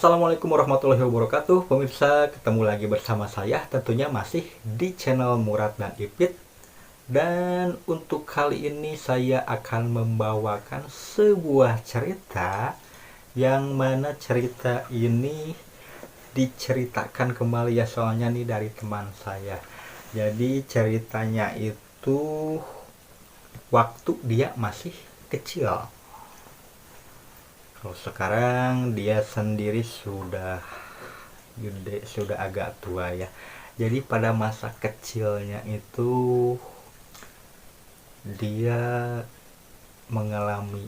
Assalamualaikum warahmatullahi wabarakatuh. Pemirsa, ketemu lagi bersama saya tentunya masih di channel Murad dan Ipit. Dan untuk kali ini saya akan membawakan sebuah cerita yang mana cerita ini diceritakan kembali ya, soalnya nih dari teman saya. Jadi ceritanya itu waktu dia masih kecil. Kalau sekarang dia sendiri sudah gede, sudah agak tua ya. Jadi pada masa kecilnya itu dia mengalami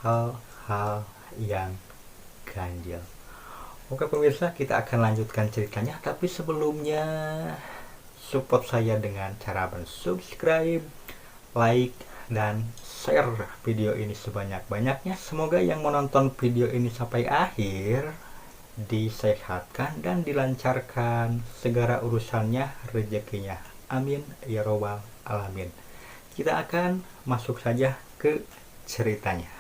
hal-hal yang ganjil. Oke pemirsa, kita akan lanjutkan ceritanya. Tapi sebelumnya support saya dengan cara subscribe, like, dan share video ini sebanyak-banyaknya. Semoga yang menonton video ini sampai akhir disehatkan dan dilancarkan segala urusannya, rezekinya. Amin ya robbal alamin. Kita akan masuk saja ke ceritanya.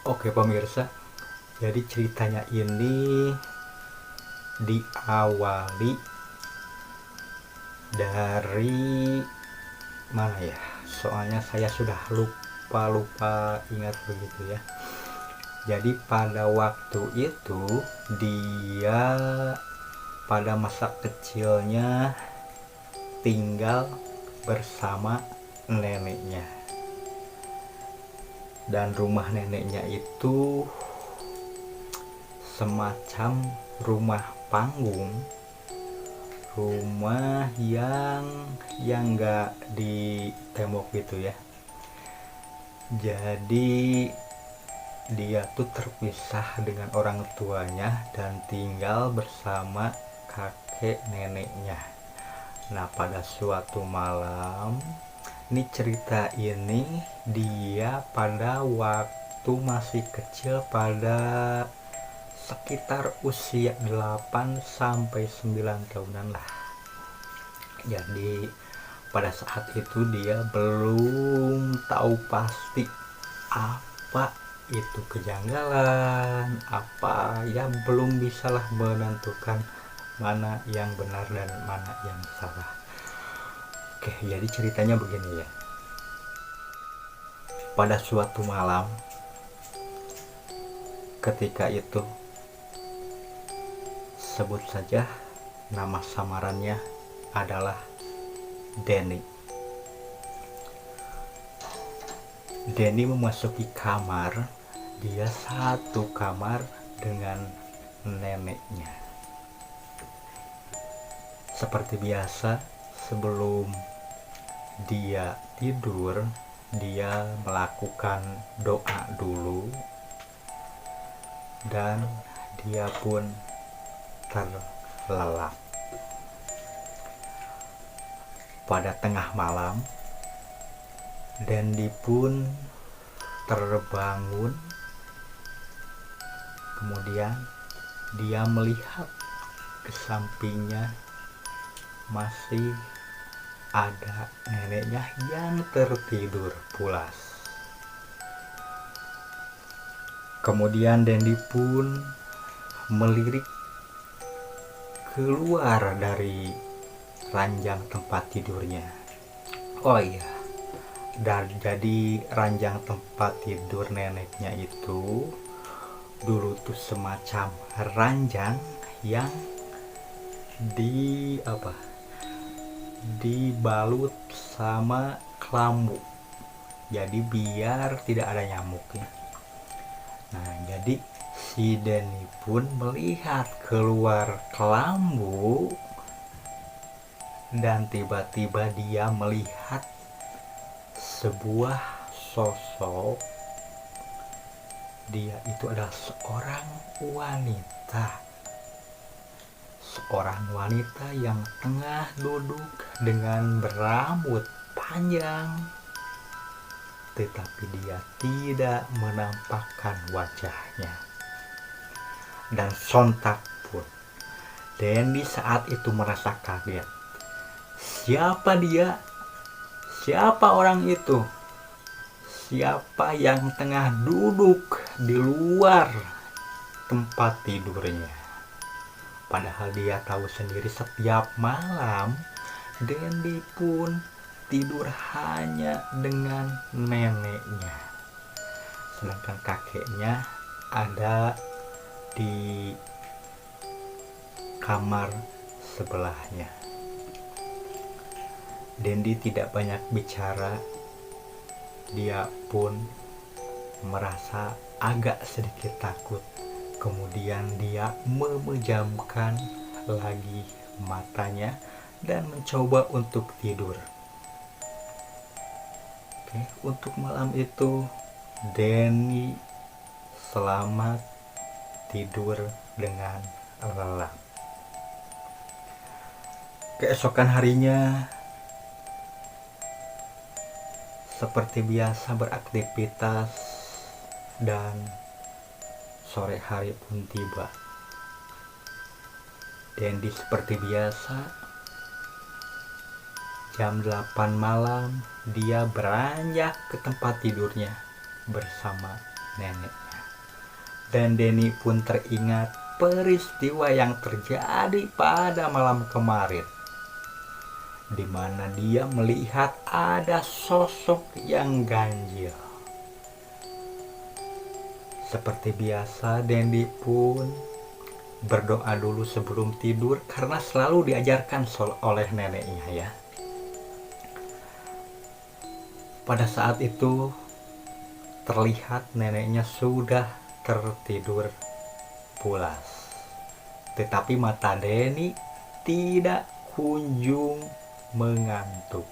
Oke pemirsa, jadi ceritanya ini diawali dari mana ya? Soalnya saya sudah lupa ingat begitu ya. Jadi pada waktu itu dia pada masa kecilnya tinggal bersama neneknya. Dan rumah neneknya itu semacam rumah panggung, rumah yang enggak di tembok gitu ya. Jadi dia tuh terpisah dengan orang tuanya dan tinggal bersama kakek neneknya. Nah pada suatu malam, ini cerita ini dia pada waktu masih kecil, pada sekitar usia 8 sampai 9 tahunan lah. Jadi pada saat itu dia belum tahu pasti apa itu kejanggalan, apa ya, belum bisalah menentukan mana yang benar dan mana yang salah. Oke, jadi ceritanya begini ya. Pada suatu malam ketika itu, sebut saja nama samarannya adalah Denny. Denny memasuki kamar, dia satu kamar dengan neneknya. Seperti biasa, sebelum dia tidur, dia melakukan doa dulu dan dia pun terlelap. Pada tengah malam, Dendi pun terbangun. Kemudian dia melihat ke sampingnya masih ada neneknya yang tertidur pulas. Kemudian Dendi pun melirik keluar dari ranjang tempat tidurnya. Oh iya, dan jadi ranjang tempat tidur neneknya itu dulu tuh semacam ranjang yang dibalut sama kelambu, jadi biar tidak ada nyamuknya. Nah jadi si Denny pun melihat keluar kelambu dan tiba-tiba dia melihat sebuah sosok. Dia itu adalah seorang wanita yang tengah duduk dengan berambut panjang, tetapi dia tidak menampakkan wajahnya. Dan sontak pun Dendi saat itu merasa kaget. Siapa dia? Siapa orang itu? siapa yang tengah duduk di luar tempat tidurnya. Padahal dia tahu sendiri setiap malam Dendi pun tidur hanya dengan neneknya. Sedangkan kakeknya ada di kamar sebelahnya. Dendi tidak banyak bicara. Dia pun merasa agak sedikit takut. Kemudian dia memejamkan lagi matanya dan mencoba untuk tidur. Oke, untuk malam itu Denny selamat tidur dengan lelap. Keesokan harinya seperti biasa beraktivitas dan sore hari pun tiba. Dendi seperti biasa jam 8 malam dia beranjak ke tempat tidurnya bersama neneknya. Dan Denny pun teringat peristiwa yang terjadi pada malam kemarin, di mana dia melihat ada sosok yang ganjil. Seperti biasa, Dendi pun berdoa dulu sebelum tidur karena selalu diajarkan oleh neneknya ya. Pada saat itu terlihat neneknya sudah tertidur pulas. Tetapi mata Denny tidak kunjung mengantuk.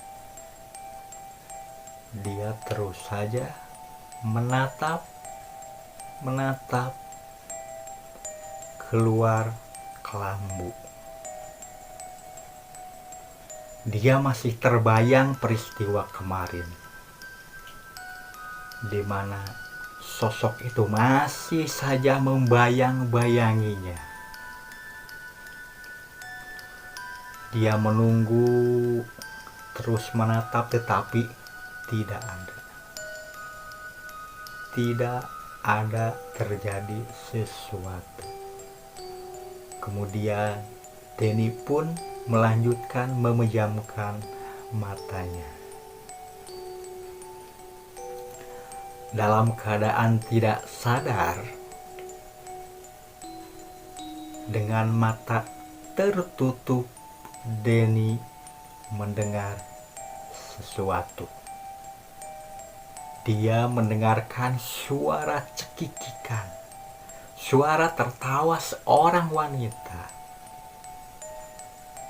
Dia terus saja menatap keluar kelambu. Dia masih terbayang peristiwa kemarin, di mana sosok itu masih saja membayang-bayanginya. Dia menunggu, terus menatap, tetapi tidak ada terjadi sesuatu. Kemudian Denny pun melanjutkan memejamkan matanya. Dalam keadaan tidak sadar, dengan mata tertutup, Denny mendengar sesuatu. Dia mendengarkan suara cekikikan, suara tertawa seorang wanita,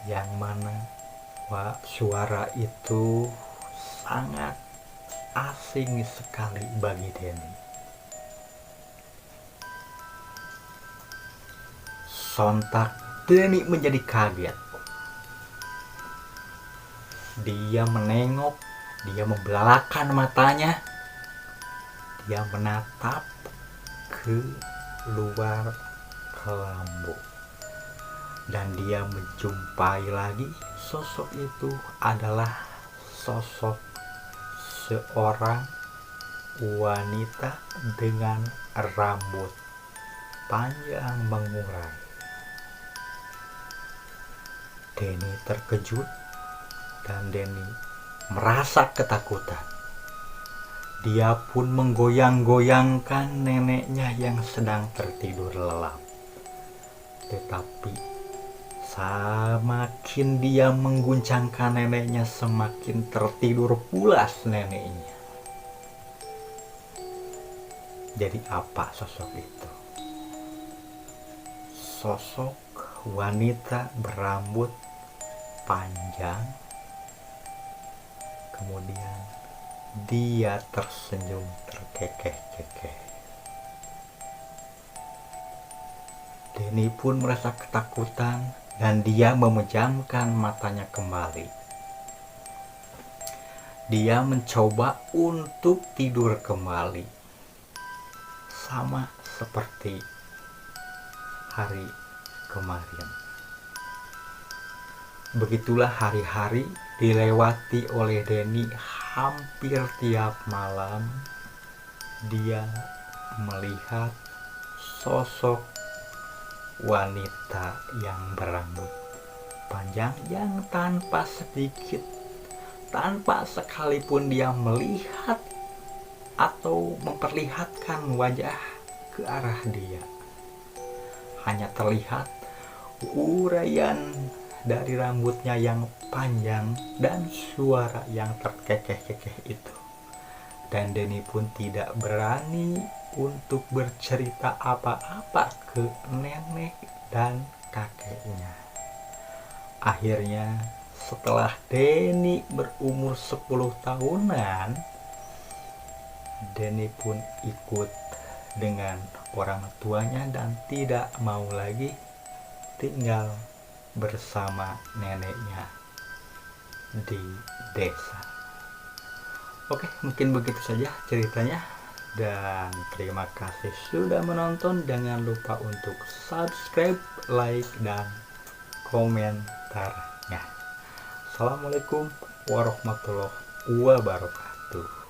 yang mana suara itu sangat asing sekali bagi Denny. Sontak Denny menjadi kaget. Dia menengok, dia membelalakan matanya, dia menatap ke luar kelambu, dan dia menjumpai lagi sosok itu adalah sosok seorang wanita dengan rambut panjang mengurai. Denny terkejut dan Denny merasa ketakutan. Dia pun menggoyang-goyangkan neneknya yang sedang tertidur lelap. Tetapi semakin dia mengguncangkan neneknya, semakin tertidur pulas neneknya. Jadi apa sosok itu? Sosok wanita berambut panjang. Kemudian dia tersenyum terkekeh-kekeh. Denny pun merasa ketakutan dan dia memejamkan matanya kembali. Dia mencoba untuk tidur kembali, sama seperti hari kemarin. Begitulah hari-hari dilewati oleh Denny hampir tiap malam dia melihat sosok wanita yang berambut panjang yang tanpa sekalipun dia melihat atau memperlihatkan wajah ke arah dia, hanya terlihat uraian dari rambutnya yang panjang dan suara yang terkekeh-kekeh itu. Dan Denny pun tidak berani untuk bercerita apa-apa ke nenek dan kakeknya. Akhirnya setelah Denny berumur 10 tahunan, Denny pun ikut dengan orang tuanya dan tidak mau lagi tinggal bersama neneknya di desa. Oke, mungkin begitu saja ceritanya, dan terima kasih sudah menonton. Jangan lupa untuk subscribe, like, dan komentarnya. Assalamualaikum warahmatullahi wabarakatuh.